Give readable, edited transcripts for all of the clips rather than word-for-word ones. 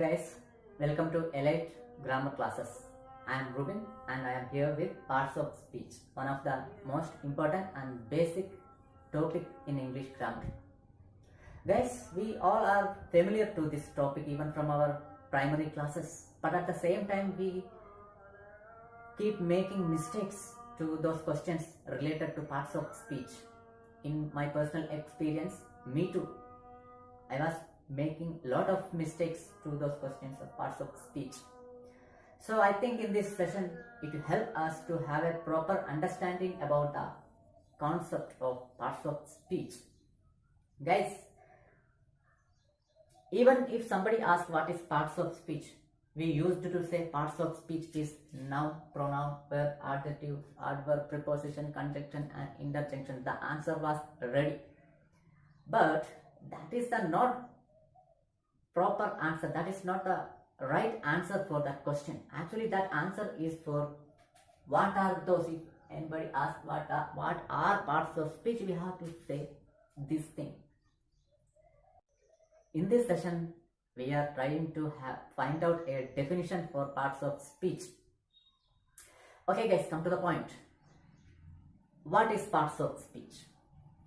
guys, welcome to Elite Grammar Classes. I am Ruben and I am here with parts of speech, one of the most important and basic topic in English grammar. Guys, we all are familiar to this topic even from our primary classes, but at the same time we keep making mistakes to those questions related to parts of speech. In my personal experience, me too, I was making a lot of mistakes to those questions of parts of speech. So I think in this session it will help us to have a proper understanding about the concept of parts of speech. Guys, even if somebody asks what is parts of speech, we used to say parts of speech is noun, pronoun, verb, adjective, adverb, preposition, conjunction and interjection. The answer was ready. But that is the not proper answer. That is not the right answer for that question. Actually, that answer is for what are those. If anybody asks what are parts of speech, we have to say this thing. In this session, we are trying to find out a definition for parts of speech. Okay guys, come to the point. What is parts of speech?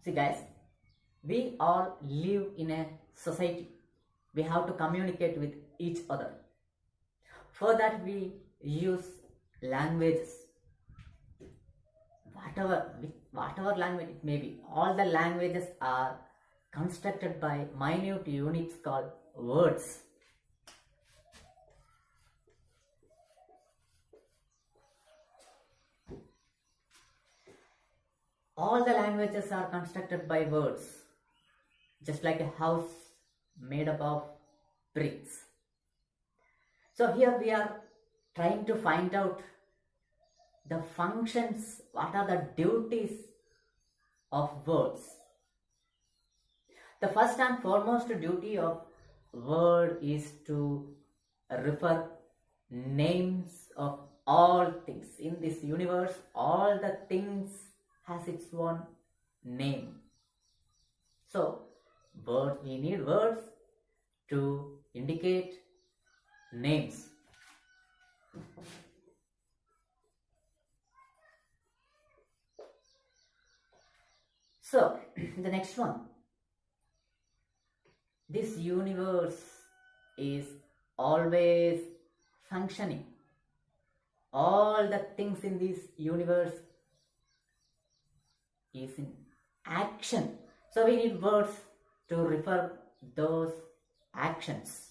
See guys, we all live in a society. We have to communicate with each other. For that we use languages. Whatever language it may be. All the languages are constructed by minute units called words. All the languages are constructed by words, just like a house made up of bricks. So here we are trying to find out the functions, what are the duties of words. The first and foremost duty of word is to refer names of all things. In this universe, all the things has its own name. So we need words to indicate names. So the next one. This universe is always functioning. All the things in this universe is in action. So we need words to refer those actions.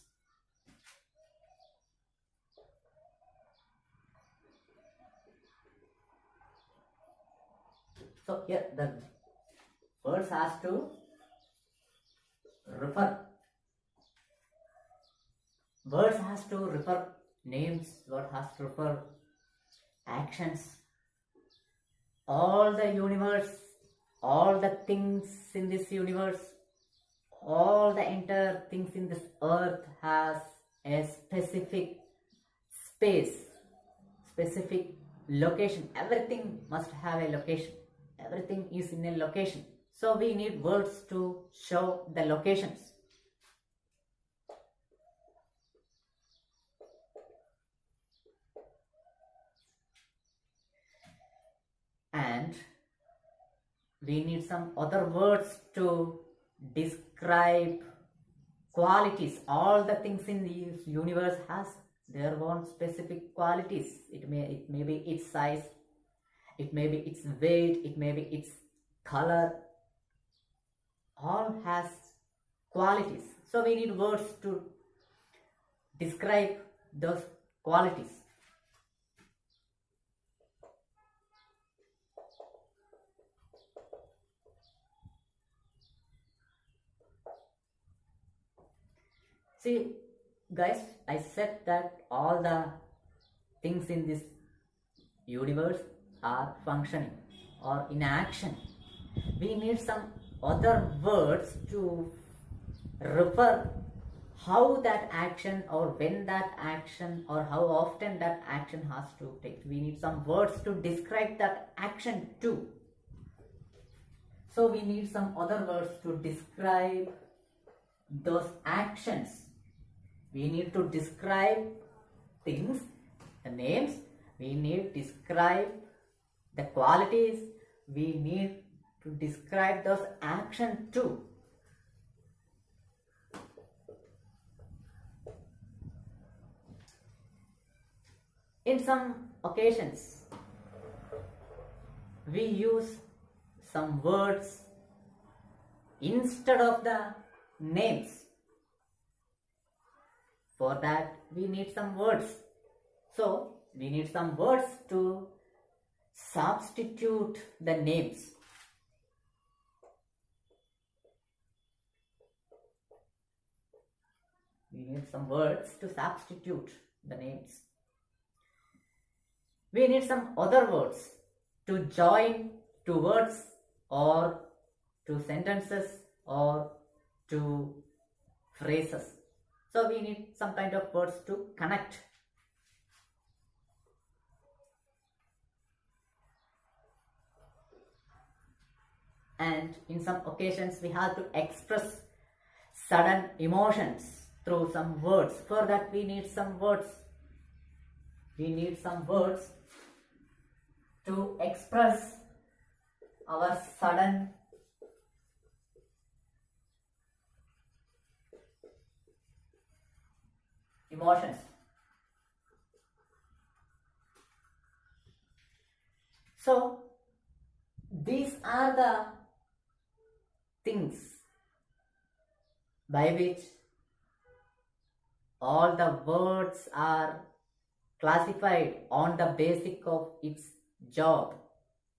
So here the words has to refer. Words has to refer names, word has to refer actions. All the universe, all the things in this universe, all the entire things in this earth has a specific space, specific location. Everything must have a location. Everything is in a location. So we need words to show the locations. And we need some other words to describe qualities. All the things in this universe has their own specific qualities. It may be its size, it may be its weight, it may be its color. All has qualities. So we need words to describe those qualities. See guys, I said that all the things in this universe are functioning or in action. We need some other words to refer how that action or when that action or how often that action has to take. We need some words to describe that action too. So we need some other words to describe those actions. we need to describe things, the names, we need to describe the qualities, we need to describe those actions too. In some occasions, we use some words instead of the names. For that, we need some words. So, we need some words to substitute the names. We need some words to substitute the names. We need some other words to join to words or to sentences or to phrases. So we need some kind of words to connect. And in some occasions we have to express sudden emotions through some words. For that we need some words. We need some words to express our sudden emotions. So these are the things by which all the words are classified on the basis of its job.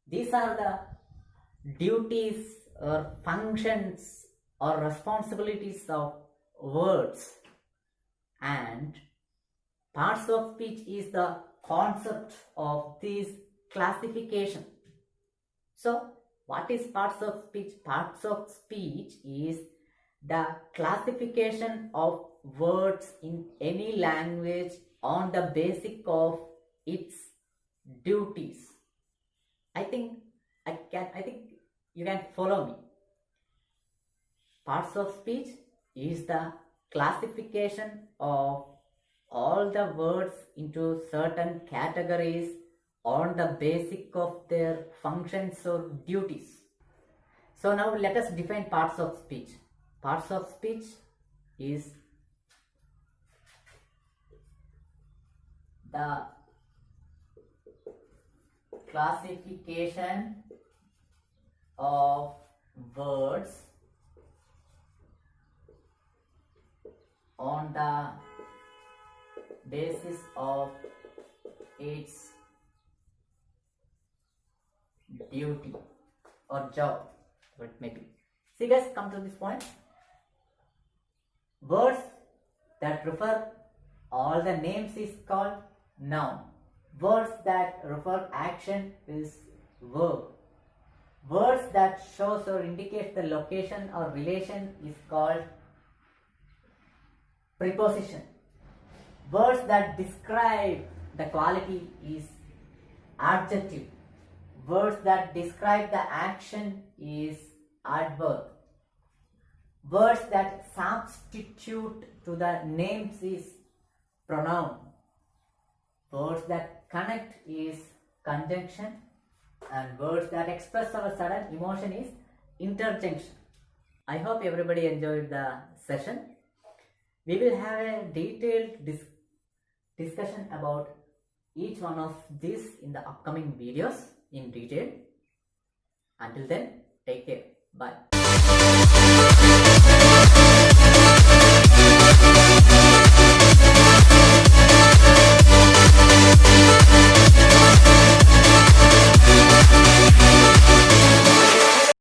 These are the duties or functions or responsibilities of words, and parts of speech is the concept of this classification. So what is parts of speech? Parts of speech is the classification of words in any language on the basis of its duties. I think you can follow me. Parts of speech is the classification of all the words into certain categories on the basis of their functions or duties. So now let us define parts of speech. Parts of speech is the classification of words on the basis of its duty or job, what it may be. See guys, come to this point. Words that refer all the names is called noun. Words that refer action is verb. Words that shows or indicates the location or relation is called preposition. Words that describe the quality is adjective. Words that describe the action is adverb. Words that substitute to the names is pronoun. Words that connect is conjunction, and words that express our sudden emotion is interjunction. I hope everybody enjoyed the session. We will have a detailed discussion about each one of these in the upcoming videos in detail. Until then, take care. Bye.